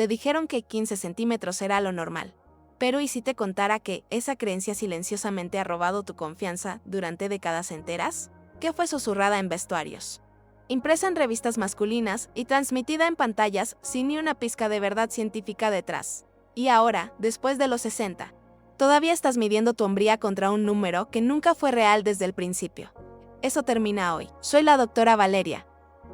te dijeron que 15 centímetros era lo normal. Pero ¿y si te contara que esa creencia silenciosamente ha robado tu confianza durante décadas enteras? ¿Qué fue susurrada en vestuarios, impresa en revistas masculinas y transmitida en pantallas sin ni una pizca de verdad científica detrás? Y ahora, después de los 60, todavía estás midiendo tu hombría contra un número que nunca fue real desde el principio. Eso termina hoy. Soy la doctora Valeria,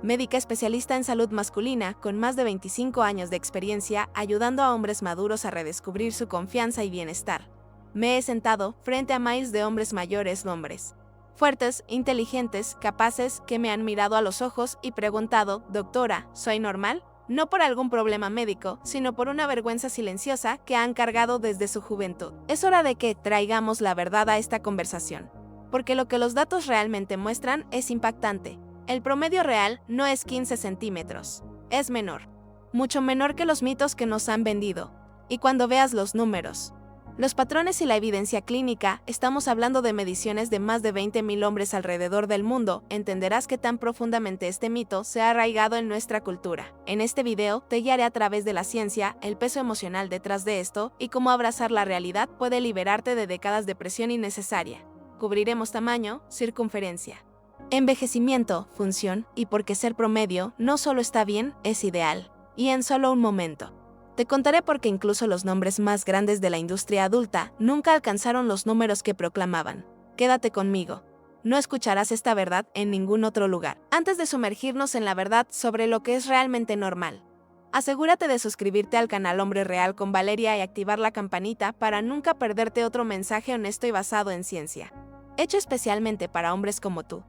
médica especialista en salud masculina con más de 25 años de experiencia ayudando a hombres maduros a redescubrir su confianza y bienestar. Me he sentado frente a miles de hombres mayores, hombres fuertes, inteligentes, capaces, que me han mirado a los ojos y preguntado, doctora, ¿soy normal? No por algún problema médico, sino por una vergüenza silenciosa que han cargado desde su juventud. Es hora de que traigamos la verdad a esta conversación, porque lo que los datos realmente muestran es impactante. El promedio real no es 15 centímetros, es menor, mucho menor que los mitos que nos han vendido. Y cuando veas los números, los patrones y la evidencia clínica, estamos hablando de mediciones de más de 20.000 hombres alrededor del mundo, entenderás que tan profundamente este mito se ha arraigado en nuestra cultura. En este video te guiaré a través de la ciencia, el peso emocional detrás de esto y cómo abrazar la realidad puede liberarte de décadas de presión innecesaria. Cubriremos tamaño, circunferencia, envejecimiento, función y por qué ser promedio no solo está bien, es ideal. Y en solo un momento te contaré por qué incluso los nombres más grandes de la industria adulta nunca alcanzaron los números que proclamaban. Quédate conmigo. No escucharás esta verdad en ningún otro lugar. Antes de sumergirnos en la verdad sobre lo que es realmente normal, asegúrate de suscribirte al canal Hombre Real con Valeria y activar la campanita para nunca perderte otro mensaje honesto y basado en ciencia, hecho especialmente para hombres como tú.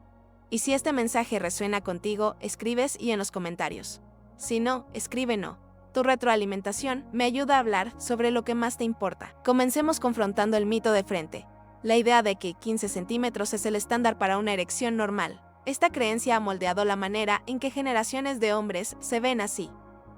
Y si este mensaje resuena contigo, escribes y en los comentarios. Si no, escribe no. Tu retroalimentación me ayuda a hablar sobre lo que más te importa. Comencemos confrontando el mito de frente. La idea de que 15 centímetros es el estándar para una erección normal. Esta creencia ha moldeado la manera en que generaciones de hombres se ven a sí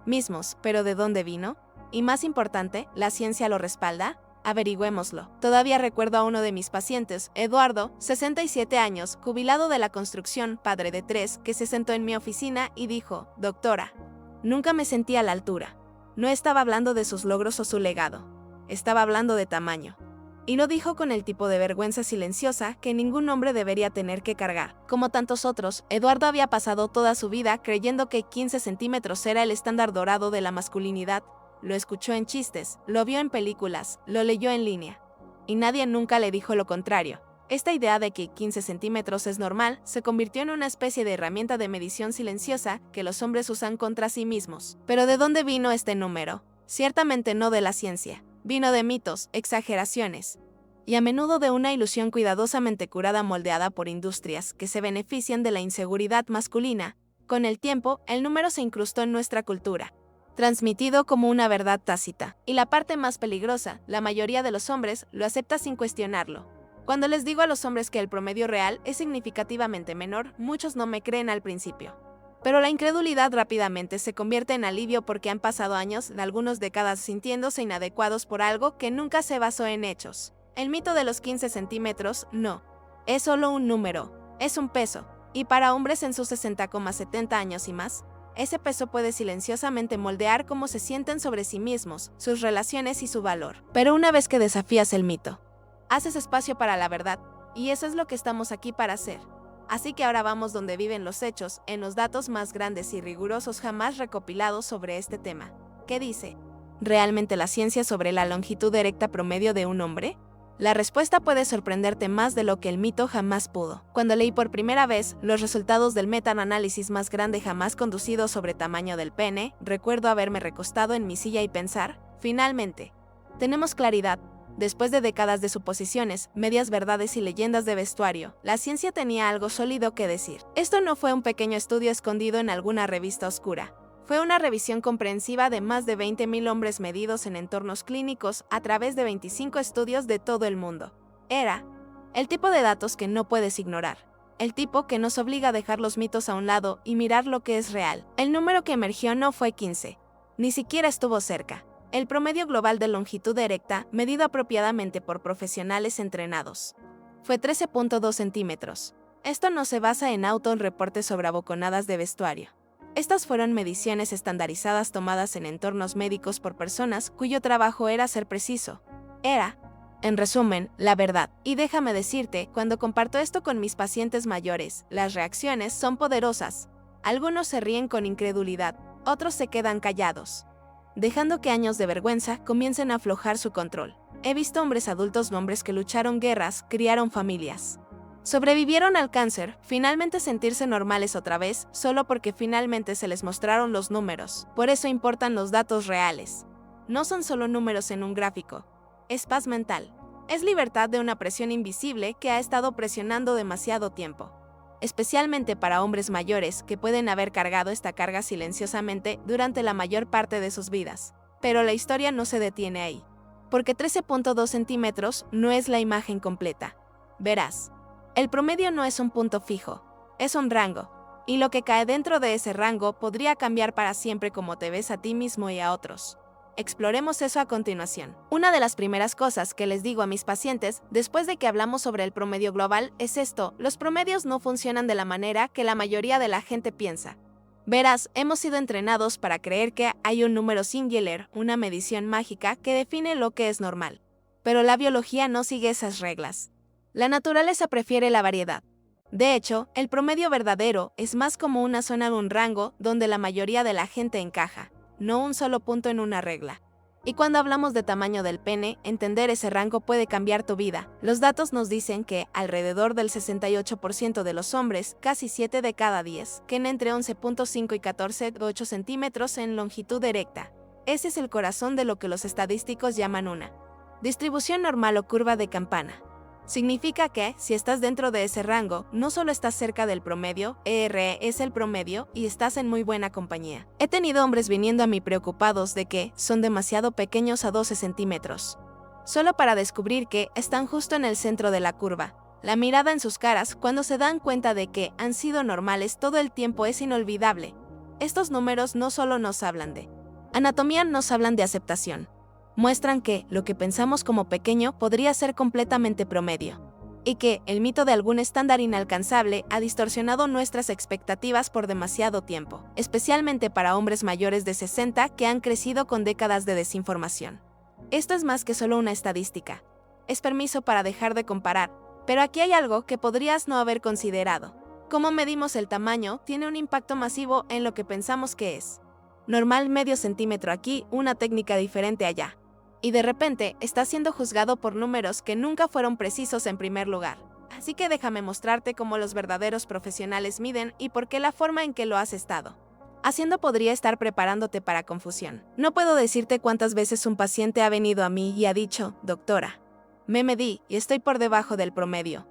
mismos, pero ¿de dónde vino? Y más importante, ¿la ciencia lo respalda? Averigüémoslo. Todavía recuerdo a uno de mis pacientes, Eduardo, 67 años, jubilado de la construcción, padre de 3, que se sentó en mi oficina y dijo, doctora, nunca me sentí a la altura. No estaba hablando de sus logros o su legado. Estaba hablando de tamaño. Y lo dijo con el tipo de vergüenza silenciosa que ningún hombre debería tener que cargar. Como tantos otros, Eduardo había pasado toda su vida creyendo que 15 centímetros era el estándar dorado de la masculinidad. Lo escuchó en chistes, lo vio en películas, lo leyó en línea. Y nadie nunca le dijo lo contrario. Esta idea de que 15 centímetros es normal se convirtió en una especie de herramienta de medición silenciosa que los hombres usan contra sí mismos. Pero ¿de dónde vino este número? Ciertamente no de la ciencia. Vino de mitos, exageraciones, y a menudo de una ilusión cuidadosamente curada moldeada por industrias que se benefician de la inseguridad masculina. Con el tiempo, el número se incrustó en nuestra cultura, transmitido como una verdad tácita. Y la parte más peligrosa, la mayoría de los hombres lo acepta sin cuestionarlo. Cuando les digo a los hombres que el promedio real es significativamente menor, muchos no me creen al principio. Pero la incredulidad rápidamente se convierte en alivio porque han pasado años, algunas décadas sintiéndose inadecuados por algo que nunca se basó en hechos. El mito de los 15 centímetros, no. Es solo un número, es un peso. Y para hombres en sus 60,70 años y más, ese peso puede silenciosamente moldear cómo se sienten sobre sí mismos, sus relaciones y su valor. Pero una vez que desafías el mito, haces espacio para la verdad, y eso es lo que estamos aquí para hacer. Así que ahora vamos donde viven los hechos, en los datos más grandes y rigurosos jamás recopilados sobre este tema. ¿Qué dice realmente la ciencia sobre la longitud erecta promedio de un hombre? La respuesta puede sorprenderte más de lo que el mito jamás pudo. Cuando leí por primera vez los resultados del metaanálisis más grande jamás conducido sobre tamaño del pene, recuerdo haberme recostado en mi silla y pensar, finalmente, tenemos claridad. Después de décadas de suposiciones, medias verdades y leyendas de vestuario, la ciencia tenía algo sólido que decir. Esto no fue un pequeño estudio escondido en alguna revista oscura. Fue una revisión comprensiva de más de 20.000 hombres medidos en entornos clínicos a través de 25 estudios de todo el mundo. Era el tipo de datos que no puedes ignorar. El tipo que nos obliga a dejar los mitos a un lado y mirar lo que es real. El número que emergió no fue 15. Ni siquiera estuvo cerca. El promedio global de longitud erecta, medido apropiadamente por profesionales entrenados, fue 13.2 centímetros. Esto no se basa en reportes sobre aboconadas de vestuario. Estas fueron mediciones estandarizadas tomadas en entornos médicos por personas cuyo trabajo era ser preciso. Era, en resumen, la verdad. Y déjame decirte, cuando comparto esto con mis pacientes mayores, las reacciones son poderosas. Algunos se ríen con incredulidad, otros se quedan callados, dejando que años de vergüenza comiencen a aflojar su control. He visto hombres adultos, hombres que lucharon guerras, criaron familias, sobrevivieron al cáncer, finalmente sentirse normales otra vez, solo porque finalmente se les mostraron los números. Por eso importan los datos reales. No son solo números en un gráfico. Es paz mental. Es libertad de una presión invisible que ha estado presionando demasiado tiempo. Especialmente para hombres mayores que pueden haber cargado esta carga silenciosamente durante la mayor parte de sus vidas. Pero la historia no se detiene ahí. Porque 13.2 centímetros no es la imagen completa. Verás, el promedio no es un punto fijo, es un rango. Y lo que cae dentro de ese rango podría cambiar para siempre cómo te ves a ti mismo y a otros. Exploremos eso a continuación. Una de las primeras cosas que les digo a mis pacientes después de que hablamos sobre el promedio global es esto: los promedios no funcionan de la manera que la mayoría de la gente piensa. Verás, hemos sido entrenados para creer que hay un número singular, una medición mágica que define lo que es normal. Pero la biología no sigue esas reglas. La naturaleza prefiere la variedad. De hecho, el promedio verdadero es más como una zona de un rango donde la mayoría de la gente encaja, no un solo punto en una regla. Y cuando hablamos de tamaño del pene, entender ese rango puede cambiar tu vida. Los datos nos dicen que alrededor del 68% de los hombres, casi 7 de cada 10, tienen entre 11.5 y 14.8 centímetros en longitud erecta. Ese es el corazón de lo que los estadísticos llaman una distribución normal o curva de campana. Significa que, si estás dentro de ese rango, no solo estás cerca del promedio, es el promedio, y estás en muy buena compañía. He tenido hombres viniendo a mí preocupados de que son demasiado pequeños a 12 centímetros. Solo para descubrir que están justo en el centro de la curva. La mirada en sus caras cuando se dan cuenta de que han sido normales todo el tiempo es inolvidable. Estos números no solo nos hablan de anatomía, nos hablan de aceptación. Muestran que lo que pensamos como pequeño podría ser completamente promedio, y que el mito de algún estándar inalcanzable ha distorsionado nuestras expectativas por demasiado tiempo, especialmente para hombres mayores de 60 que han crecido con décadas de desinformación. Esto es más que solo una estadística. Es permiso para dejar de comparar, pero aquí hay algo que podrías no haber considerado. Cómo medimos el tamaño tiene un impacto masivo en lo que pensamos que es normal. Medio centímetro aquí, una técnica diferente allá. Y de repente estás siendo juzgado por números que nunca fueron precisos en primer lugar. Así que déjame mostrarte cómo los verdaderos profesionales miden y por qué la forma en que lo has estado haciendo podría estar preparándote para confusión. No puedo decirte cuántas veces un paciente ha venido a mí y ha dicho: doctora, me medí y estoy por debajo del promedio.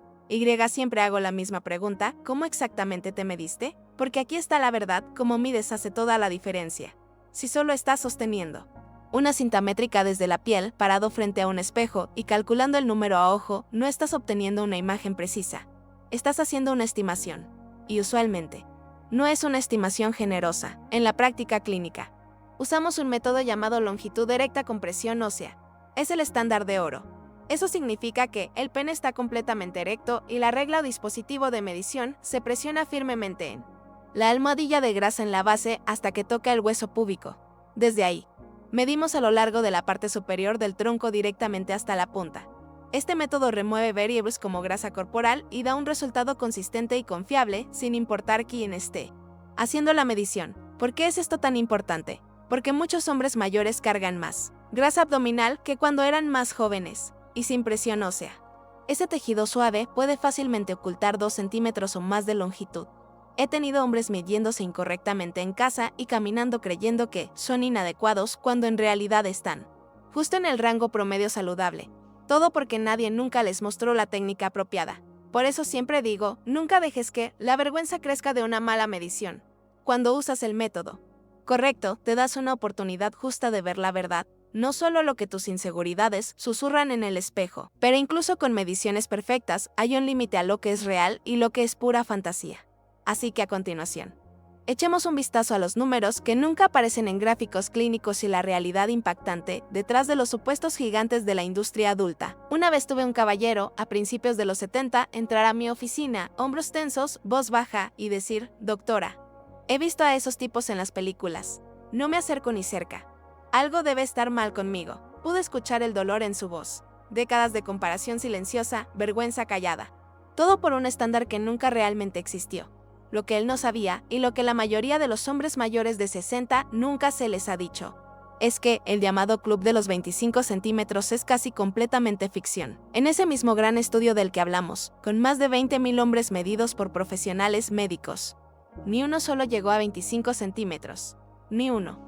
Siempre hago la misma pregunta: ¿cómo exactamente te mediste? Porque aquí está la verdad: cómo mides hace toda la diferencia. Si solo estás sosteniendo una cinta métrica desde la piel, parado frente a un espejo y calculando el número a ojo, no estás obteniendo una imagen precisa. Estás haciendo una estimación. Y usualmente, no es una estimación generosa. En la práctica clínica, usamos un método llamado longitud erecta con presión ósea. Es el estándar de oro. Eso significa que el pene está completamente erecto y la regla o dispositivo de medición se presiona firmemente en la almohadilla de grasa en la base hasta que toca el hueso púbico. Desde ahí, medimos a lo largo de la parte superior del tronco directamente hasta la punta. Este método remueve variables como grasa corporal y da un resultado consistente y confiable sin importar quién esté haciendo la medición. ¿Por qué es esto tan importante? Porque muchos hombres mayores cargan más grasa abdominal que cuando eran más jóvenes y sin presión ósea. Ese tejido suave puede fácilmente ocultar 2 centímetros o más de longitud. He tenido hombres midiéndose incorrectamente en casa y caminando creyendo que son inadecuados cuando en realidad están justo en el rango promedio saludable. Todo porque nadie nunca les mostró la técnica apropiada. Por eso siempre digo, nunca dejes que la vergüenza crezca de una mala medición. Cuando usas el método correcto, te das una oportunidad justa de ver la verdad, no solo lo que tus inseguridades susurran en el espejo, pero incluso con mediciones perfectas hay un límite a lo que es real y lo que es pura fantasía. Así que a continuación, echemos un vistazo a los números que nunca aparecen en gráficos clínicos y la realidad impactante detrás de los supuestos gigantes de la industria adulta. Una vez tuve un caballero, a principios de los 70, entrar a mi oficina, hombros tensos, voz baja, y decir: doctora, He visto a esos tipos en las películas. No me acerco ni cerca. Algo debe estar mal conmigo. Pude escuchar el dolor en su voz. Décadas de comparación silenciosa, vergüenza callada. Todo por un estándar que nunca realmente existió. Lo que él no sabía, y lo que la mayoría de los hombres mayores de 60 nunca se les ha dicho, es que el llamado Club de los 25 centímetros es casi completamente ficción. En ese mismo gran estudio del que hablamos, con más de 20,000 hombres medidos por profesionales médicos, ni uno solo llegó a 25 centímetros. Ni uno.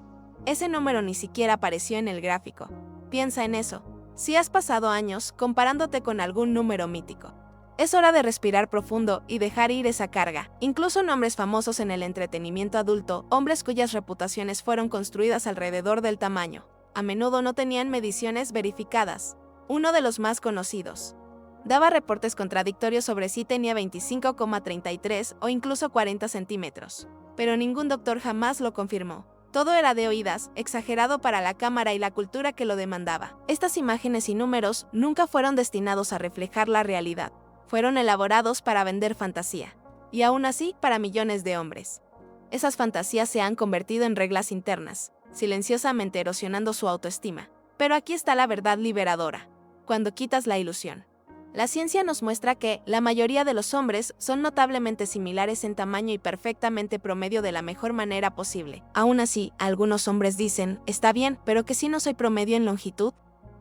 Ese número ni siquiera apareció en el gráfico. Piensa en eso. Si has pasado años comparándote con algún número mítico, es hora de respirar profundo y dejar ir esa carga. Incluso nombres famosos en el entretenimiento adulto, hombres cuyas reputaciones fueron construidas alrededor del tamaño, a menudo no tenían mediciones verificadas. Uno de los más conocidos daba reportes contradictorios sobre si tenía 25,33 o incluso 40 centímetros, pero ningún doctor jamás lo confirmó. Todo era de oídas, exagerado para la cámara y la cultura que lo demandaba. Estas imágenes y números nunca fueron destinados a reflejar la realidad. Fueron elaborados para vender fantasía, y aún así para millones de hombres. Esas fantasías se han convertido en reglas internas, silenciosamente erosionando su autoestima. Pero aquí está la verdad liberadora, cuando quitas la ilusión. La ciencia nos muestra que la mayoría de los hombres son notablemente similares en tamaño y perfectamente promedio de la mejor manera posible. Aún así, algunos hombres dicen, está bien, pero que si no soy promedio en longitud,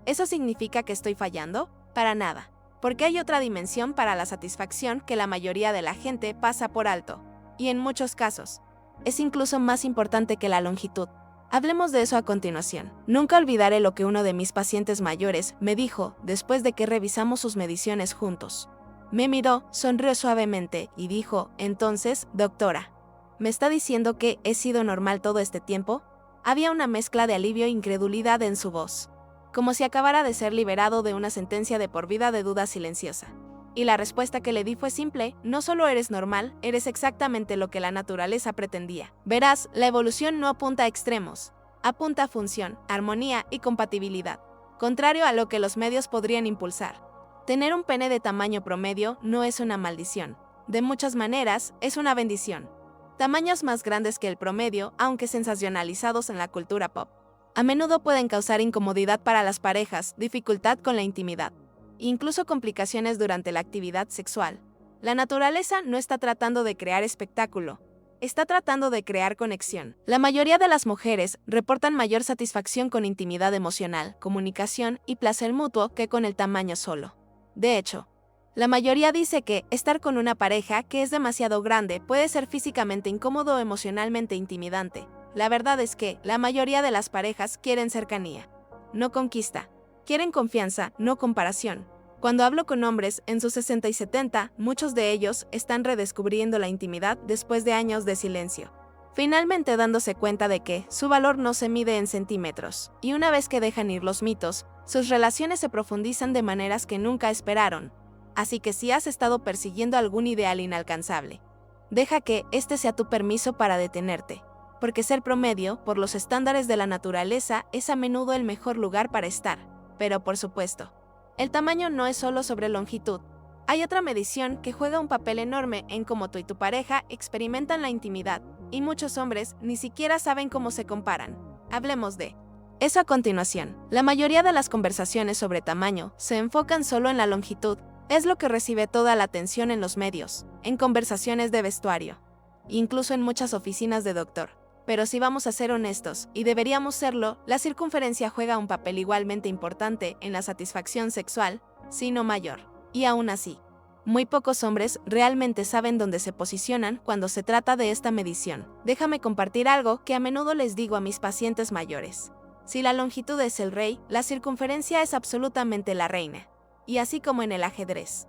¿eso significa que estoy fallando? Para nada. Porque hay otra dimensión para la satisfacción que la mayoría de la gente pasa por alto. Y en muchos casos, es incluso más importante que la longitud. Hablemos de eso a continuación. Nunca olvidaré lo que uno de mis pacientes mayores me dijo después de que revisamos sus mediciones juntos. Me miró, sonrió suavemente y dijo, entonces, doctora, ¿me está diciendo que he sido normal todo este tiempo? Había una mezcla de alivio e incredulidad en su voz, como si acabara de ser liberado de una sentencia de por vida de duda silenciosa. Y la respuesta que le di fue simple, no solo eres normal, eres exactamente lo que la naturaleza pretendía. Verás, la evolución no apunta a extremos, apunta a función, armonía y compatibilidad, contrario a lo que los medios podrían impulsar. Tener un pene de tamaño promedio no es una maldición. De muchas maneras, es una bendición. Tamaños más grandes que el promedio, aunque sensacionalizados en la cultura pop, a menudo pueden causar incomodidad para las parejas, dificultad con la intimidad, incluso complicaciones durante la actividad sexual. La naturaleza no está tratando de crear espectáculo, está tratando de crear conexión. La mayoría de las mujeres reportan mayor satisfacción con intimidad emocional, comunicación y placer mutuo que con el tamaño solo. De hecho, la mayoría dice que estar con una pareja que es demasiado grande puede ser físicamente incómodo o emocionalmente intimidante. La verdad es que la mayoría de las parejas quieren cercanía, no conquista. Quieren confianza, no comparación. Cuando hablo con hombres en sus 60 y 70, muchos de ellos están redescubriendo la intimidad después de años de silencio, finalmente dándose cuenta de que su valor no se mide en centímetros. Y una vez que dejan ir los mitos, sus relaciones se profundizan de maneras que nunca esperaron. Así que si has estado persiguiendo algún ideal inalcanzable, deja que este sea tu permiso para detenerte. Porque ser promedio, por los estándares de la naturaleza, es a menudo el mejor lugar para estar. Pero por supuesto, el tamaño no es solo sobre longitud. Hay otra medición que juega un papel enorme en cómo tú y tu pareja experimentan la intimidad, y muchos hombres ni siquiera saben cómo se comparan. Hablemos de eso a continuación. La mayoría de las conversaciones sobre tamaño se enfocan solo en la longitud. Es lo que recibe toda la atención en los medios, en conversaciones de vestuario, incluso en muchas oficinas de doctor. Pero si vamos a ser honestos, y deberíamos serlo, la circunferencia juega un papel igualmente importante en la satisfacción sexual, si no mayor. Y aún así, muy pocos hombres realmente saben dónde se posicionan cuando se trata de esta medición. Déjame compartir algo que a menudo les digo a mis pacientes mayores. Si la longitud es el rey, la circunferencia es absolutamente la reina. Y así como en el ajedrez,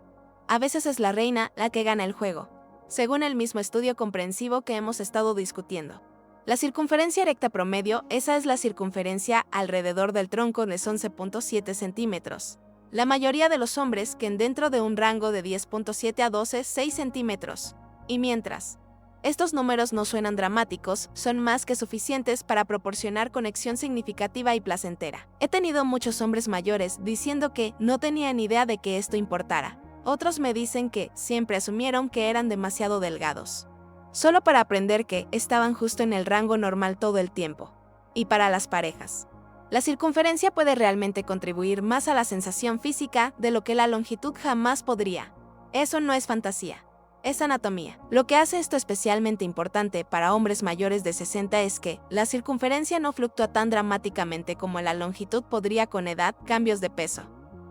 a veces es la reina la que gana el juego, según el mismo estudio comprensivo que hemos estado discutiendo. La circunferencia erecta promedio, esa es la circunferencia alrededor del tronco de 11,7 centímetros. La mayoría de los hombres quedan dentro de un rango de 10,7 a 12,6 centímetros. Y mientras estos números no suenan dramáticos, son más que suficientes para proporcionar conexión significativa y placentera. He tenido muchos hombres mayores diciendo que no tenían idea de que esto importara. Otros me dicen que siempre asumieron que eran demasiado delgados. solo para aprender que estaban justo en el rango normal todo el tiempo. Y para las parejas, la circunferencia puede realmente contribuir más a la sensación física de lo que la longitud jamás podría. Eso no es fantasía, es anatomía. Lo que hace esto especialmente importante para hombres mayores de 60 es que la circunferencia no fluctúa tan dramáticamente como la longitud podría con edad, cambios de peso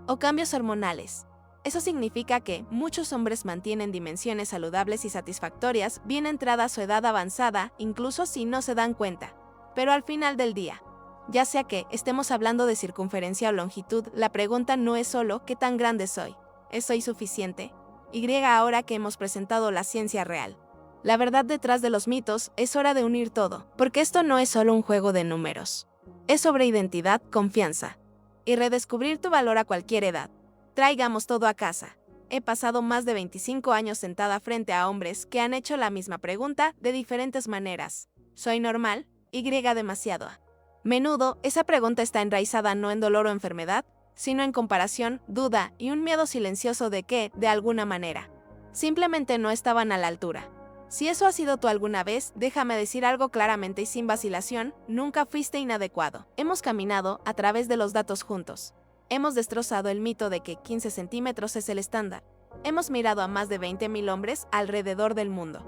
o cambios hormonales. Eso significa que muchos hombres mantienen dimensiones saludables y satisfactorias bien entrada su edad avanzada, incluso si no se dan cuenta. Pero al final del día, ya sea que estemos hablando de circunferencia o longitud, la pregunta no es solo ¿qué tan grande soy? ¿Es soy suficiente? Ahora que hemos presentado la ciencia real. La verdad detrás de los mitos, es hora de unir todo, porque esto no es solo un juego de números. Es sobre identidad, confianza y redescubrir tu valor a cualquier edad. Traigamos todo a casa. He pasado más de 25 años sentada frente a hombres que han hecho la misma pregunta de diferentes maneras. ¿Soy normal? Y demasiado. Menudo, esa pregunta está enraizada no en dolor o enfermedad, sino en comparación, duda y un miedo silencioso de que, de alguna manera, simplemente no estaban a la altura. Si eso ha sido tú alguna vez, déjame decir algo claramente y sin vacilación, nunca fuiste inadecuado. Hemos caminado a través de los datos juntos. Hemos destrozado el mito de que 15 centímetros es el estándar. Hemos mirado a más de 20,000 hombres alrededor del mundo.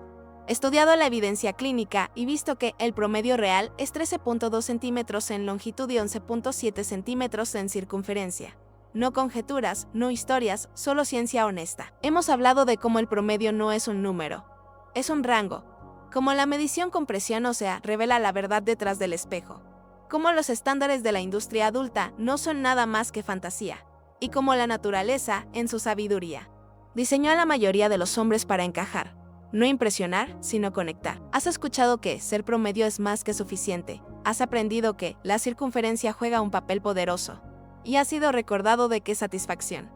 Estudiado la evidencia clínica y visto que el promedio real es 13.2 centímetros en longitud y 11.7 centímetros en circunferencia. No conjeturas, no historias, solo ciencia honesta. Hemos hablado de cómo el promedio no es un número, es un rango. Como la medición con presión ósea revela la verdad detrás del espejo. Como los estándares de la industria adulta no son nada más que fantasía. Y como la naturaleza, en su sabiduría, diseñó a la mayoría de los hombres para encajar. No impresionar, sino conectar. Has escuchado que ser promedio es más que suficiente. Has aprendido que la circunferencia juega un papel poderoso. Y has sido recordado de qué satisfacción.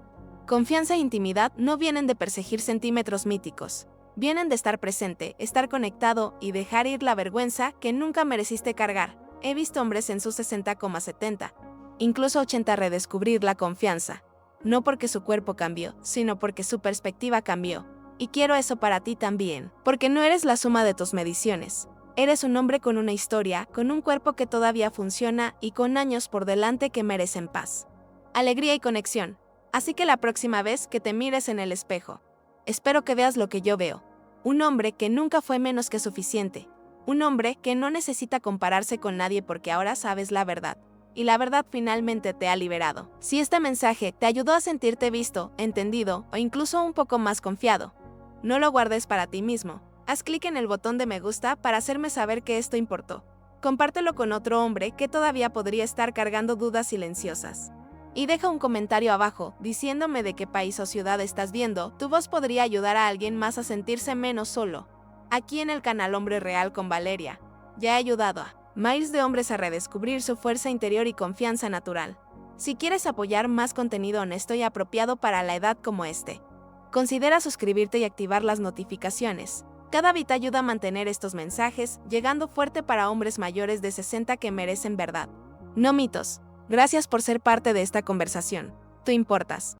Confianza e intimidad no vienen de perseguir centímetros míticos. Vienen de estar presente, estar conectado y dejar ir la vergüenza que nunca mereciste cargar. He visto hombres en sus 60,70, incluso 80 redescubrir la confianza. No porque su cuerpo cambió, sino porque su perspectiva cambió. Y quiero eso para ti también, porque no eres la suma de tus mediciones. Eres un hombre con una historia, con un cuerpo que todavía funciona y con años por delante que merecen paz, alegría y conexión. Así que la próxima vez que te mires en el espejo, espero que veas lo que yo veo. Un hombre que nunca fue menos que suficiente. Un hombre que no necesita compararse con nadie porque ahora sabes la verdad. Y la verdad finalmente te ha liberado. Si este mensaje te ayudó a sentirte visto, entendido o incluso un poco más confiado, no lo guardes para ti mismo. Haz clic en el botón de me gusta para hacerme saber que esto importó. Compártelo con otro hombre que todavía podría estar cargando dudas silenciosas. Y deja un comentario abajo diciéndome de qué país o ciudad estás viendo. Tu voz podría ayudar a alguien más a sentirse menos solo. Aquí en el canal Hombre Real con Valeria, ya he ayudado a miles de hombres a redescubrir su fuerza interior y confianza natural. Si quieres apoyar más contenido honesto y apropiado para la edad como este, considera suscribirte y activar las notificaciones. Cada bit ayuda a mantener estos mensajes llegando fuerte para hombres mayores de 60 que merecen verdad, no mitos. Gracias por ser parte de esta conversación. Tú importas.